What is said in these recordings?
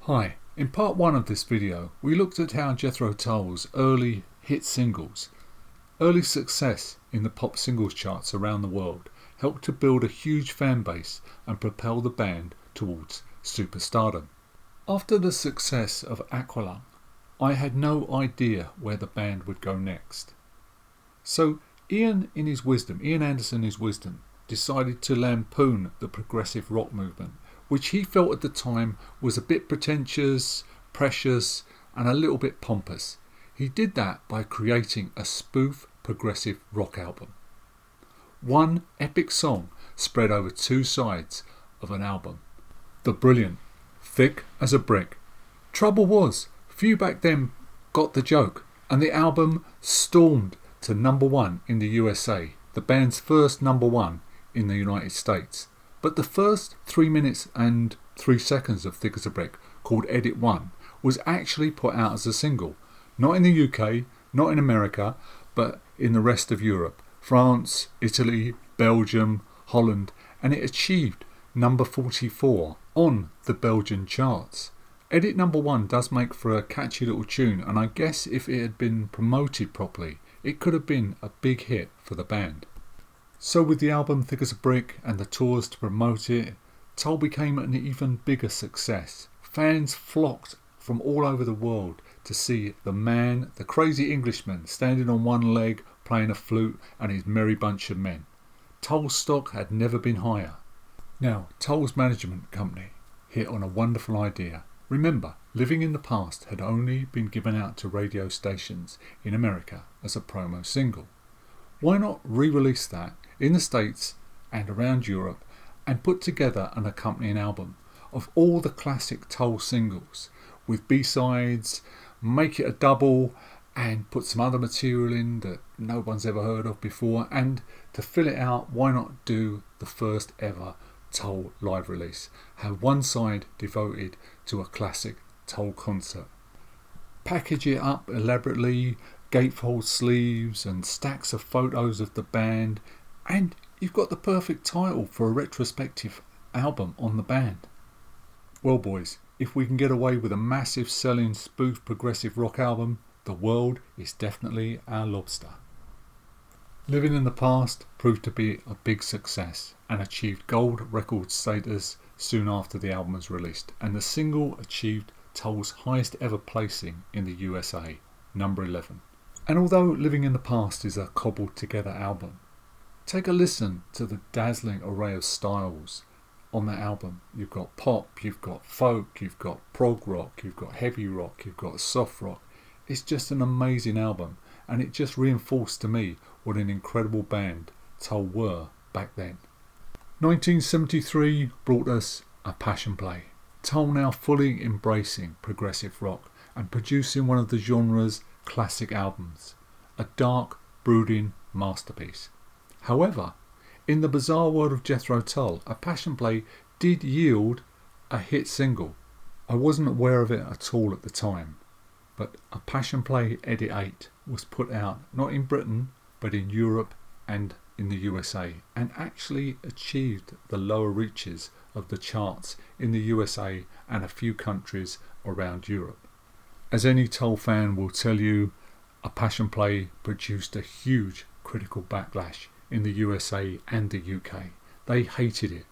Hi, in part 1 of this video we looked at how Jethro Tull's early hit singles, early success in the pop singles charts around the world helped to build a huge fan base and propel the band towards superstardom. After the success of Aqualung, I had no idea where the band would go next. So Ian Anderson in his wisdom decided to lampoon the progressive rock movement, which he felt at the time was a bit pretentious, precious and a little bit pompous. He did that by creating a spoof progressive rock album. One epic song spread over 2 sides of an album. The brilliant Thick as a Brick. Trouble was, few back then got the joke, and the album stormed to #1 in the USA, the band's first #1 in the United States. But the first 3 minutes and 3 seconds of Thick as a Brick, called Edit 1, was actually put out as a single. Not in the UK, not in America, but in the rest of Europe. France, Italy, Belgium, Holland, and it achieved number 44 on the Belgian charts. Edit #1 does make for a catchy little tune, and I guess if it had been promoted properly, it could have been a big hit for the band. So with the album Thick as a Brick and the tours to promote it, Tull became an even bigger success. Fans flocked from all over the world to see the man, the crazy Englishman, standing on one leg playing a flute and his merry bunch of men. Tull's stock had never been higher. Now, Tull's management company hit on a wonderful idea. Remember, Living in the Past had only been given out to radio stations in America as a promo single. Why not re-release that in the States and around Europe and put together an accompanying album of all the classic Tull singles with B-sides, make it a double and put some other material in that no one's ever heard of before, and to fill it out, why not do the first ever Tull live release? Have one side devoted to a classic Tull concert. Package it up elaborately, gatefold sleeves and stacks of photos of the band, and you've got the perfect title for a retrospective album on the band. Well boys, if we can get away with a massive selling spoof progressive rock album, the world is definitely our lobster. Living in the Past proved to be a big success and achieved gold record status soon after the album was released, and the single achieved Tull's highest ever placing in the USA, number 11. And although Living in the Past is a cobbled together album, take a listen to the dazzling array of styles on that album. You've got pop, you've got folk, you've got prog rock, you've got heavy rock, you've got soft rock. It's just an amazing album, and it just reinforced to me what an incredible band Tull were back then. 1973 brought us A Passion Play. Tull now fully embracing progressive rock and producing one of the genre's classic albums, a dark, brooding masterpiece. However, in the bizarre world of Jethro Tull, A Passion Play did yield a hit single. I wasn't aware of it at all at the time, but A Passion Play Edit 8 was put out not in Britain but in Europe and in the USA, and actually achieved the lower reaches of the charts in the USA and a few countries around Europe. As any Tull fan will tell you, A Passion Play produced a huge critical backlash in the USA and the UK. They hated it.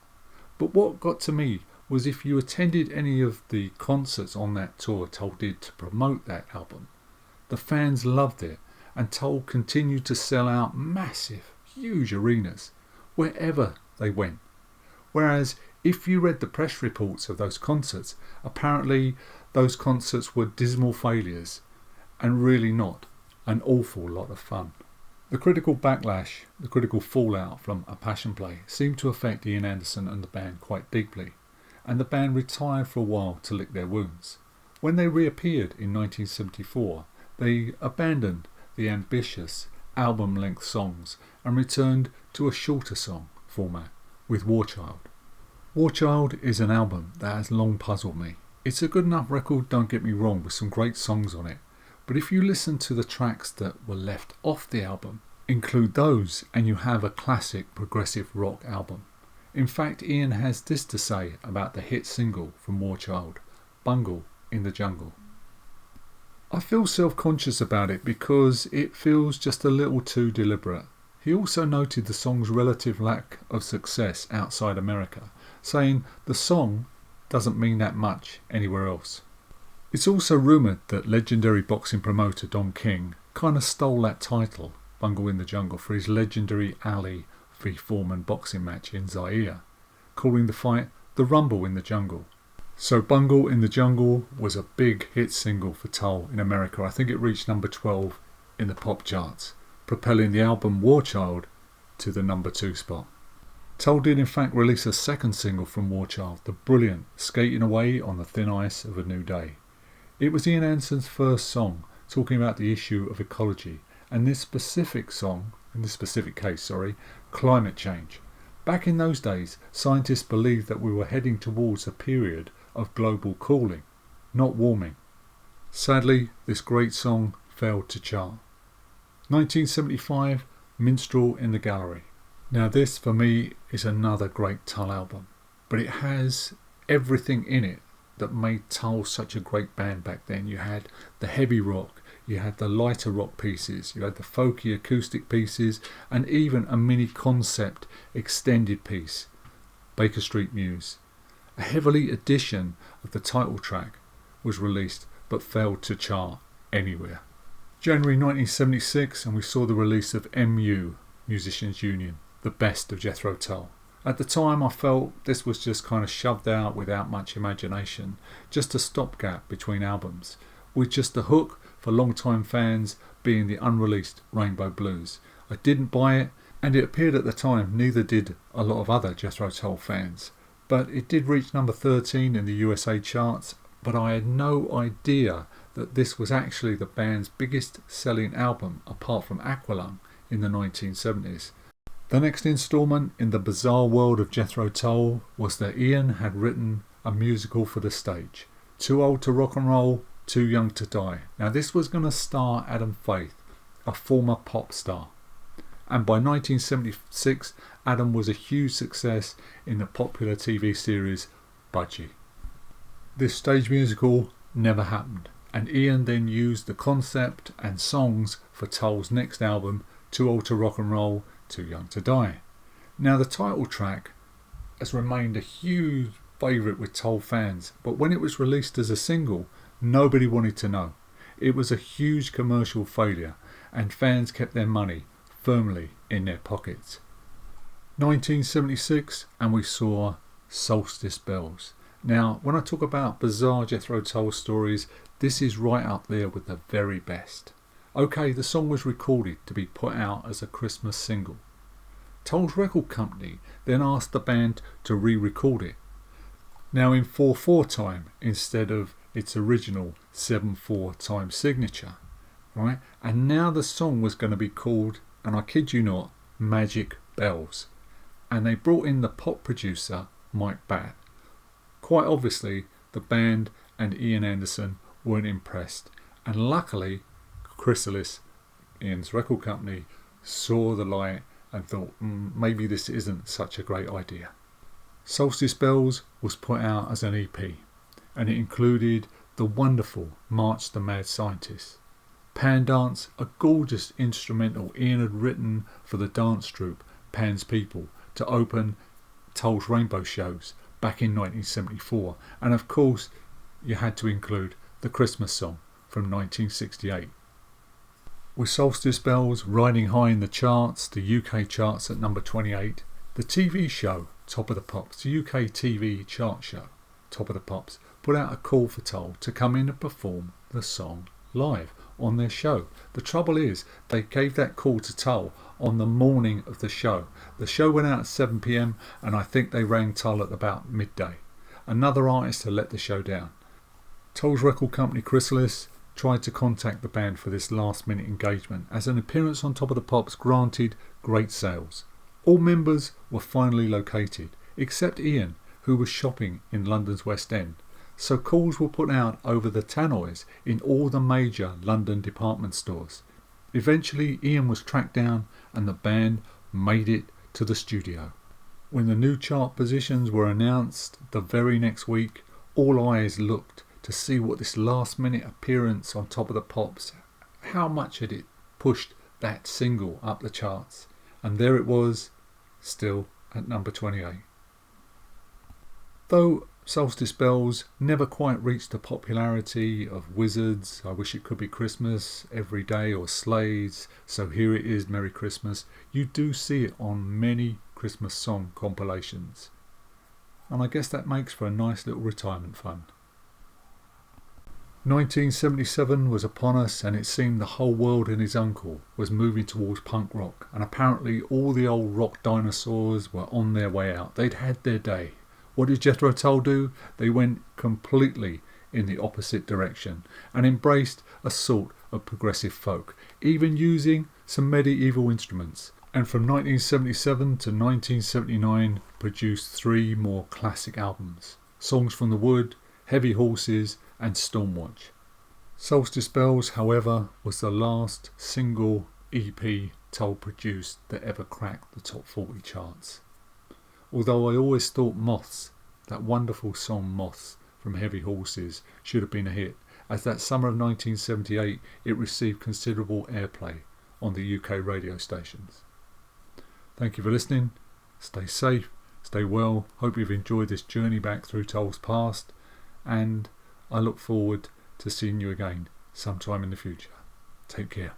But what got to me was if you attended any of the concerts on that tour Tull did to promote that album, the fans loved it, and Tull continued to sell out massive, huge arenas wherever they went. Whereas if you read the press reports of those concerts, apparently those concerts were dismal failures and really not an awful lot of fun. The critical backlash, the critical fallout from A Passion Play seemed to affect Ian Anderson and the band quite deeply, and the band retired for a while to lick their wounds. When they reappeared in 1974, they abandoned the ambitious album-length songs and returned to a shorter song format with Warchild. Warchild is an album that has long puzzled me. It's a good enough record, don't get me wrong, with some great songs on it, but if you listen to the tracks that were left off the album, include those, and you have a classic progressive rock album. In fact, Ian has this to say about the hit single from Warchild, Bungle in the Jungle. I feel self-conscious about it because it feels just a little too deliberate. He also noted the song's relative lack of success outside America, saying the song doesn't mean that much anywhere else. It's also rumoured that legendary boxing promoter Don King kind of stole that title, Bungle in the Jungle, for his legendary Ali v Foreman boxing match in Zaire, calling the fight the Rumble in the Jungle. So Bungle in the Jungle was a big hit single for Tull in America. I think it reached number 12 in the pop charts, propelling the album Warchild to the number 2 spot. Tull did in fact release a second single from Warchild, the brilliant Skating Away on the Thin Ice of a New Day. It was Ian Anderson's first song talking about the issue of ecology, and this specific song, in this specific case, climate change. Back in those days, scientists believed that we were heading towards a period of global cooling, not warming. Sadly, this great song failed to chart. 1975, Minstrel in the Gallery. Now this, for me, is another great Tull album, but it has everything in it that made Tull such a great band back then. You had the heavy rock, you had the lighter rock pieces, you had the folky acoustic pieces, and even a mini concept extended piece, Baker Street Muse. A heavily edition of the title track was released but failed to chart anywhere. January 1976, and we saw the release of MU, Musicians Union, the best of Jethro Tull. At the time I felt this was just kind of shoved out without much imagination, just a stopgap between albums, with just the hook for long-time fans being the unreleased Rainbow Blues. I didn't buy it, and it appeared at the time neither did a lot of other Jethro Tull fans. But it did reach number 13 in the USA charts, but I had no idea that this was actually the band's biggest selling album apart from Aqualung in the 1970s. The next instalment in the bizarre world of Jethro Tull was that Ian had written a musical for the stage, Too Old to Rock and Roll, Too Young to Die. Now this was going to star Adam Faith, a former pop star. And by 1976, Adam was a huge success in the popular TV series Budgie. This stage musical never happened, and Ian then used the concept and songs for Tull's next album, Too Old to Rock and Roll, Too Young to Die. Now the title track has remained a huge favourite with Tull fans, but when it was released as a single, nobody wanted to know. It was a huge commercial failure, and fans kept their money firmly in their pockets. 1976, and we saw Solstice Bells. Now, when I talk about bizarre Jethro Tull stories, this is right up there with the very best. Okay, the song was recorded to be put out as a Christmas single. Tull's record company then asked the band to re-record it, now in 4/4 time instead of its original 7/4 time signature, right? And now the song was going to be called, and I kid you not, Magic Bells. And they brought in the pop producer Mike Batt. Quite obviously, the band and Ian Anderson weren't impressed, and luckily Chrysalis, Ian's record company, saw the light and thought maybe this isn't such a great idea. Solstice Bells was put out as an EP, and it included the wonderful March the Mad Scientist, Pan Dance, a gorgeous instrumental Ian had written for the dance troupe Pan's People to open Tull's Rainbow shows back in 1974, and of course you had to include the Christmas song from 1968. With Solstice Bells riding high in the charts, the UK charts at number 28, the TV show Top of the Pops, the UK TV chart show Top of the Pops, put out a call for Tull to come in and perform the song live on their show. The trouble is, they gave that call to Tull on the morning of the show. The show went out at 7 p.m, and I think they rang Tull at about midday. Another artist had let the show down. Tull's record company Chrysalis tried to contact the band for this last minute engagement, as an appearance on Top of the Pops granted great sales. All members were finally located, except Ian, who was shopping in London's West End. So calls were put out over the tannoys in all the major London department stores. Eventually Ian was tracked down and the band made it to the studio. When the new chart positions were announced the very next week, all eyes looked to see what this last minute appearance on Top of the Pops, how much had it pushed that single up the charts. And there it was, still at number 28. Though Solstice Bells never quite reached the popularity of Wizards, I Wish It Could Be Christmas, Every Day, or Sleighs, So Here It Is, Merry Christmas, you do see it on many Christmas song compilations. And I guess that makes for a nice little retirement fund. 1977 was upon us, and it seemed the whole world and his uncle was moving towards punk rock, and apparently all the old rock dinosaurs were on their way out. They'd had their day. What did Jethro Tull do? They went completely in the opposite direction and embraced a sort of progressive folk, even using some medieval instruments. And from 1977 to 1979 produced 3 more classic albums: Songs from the Wood, Heavy Horses and Stormwatch. Solstice Bells, however, was the last single EP Tull produced that ever cracked the top 40 charts. Although I always thought Moths, that wonderful song Moths from Heavy Horses, should have been a hit, as that summer of 1978 it received considerable airplay on the UK radio stations. Thank you for listening. Stay safe, stay well. Hope you've enjoyed this journey back through Tull's past, and I look forward to seeing you again sometime in the future. Take care.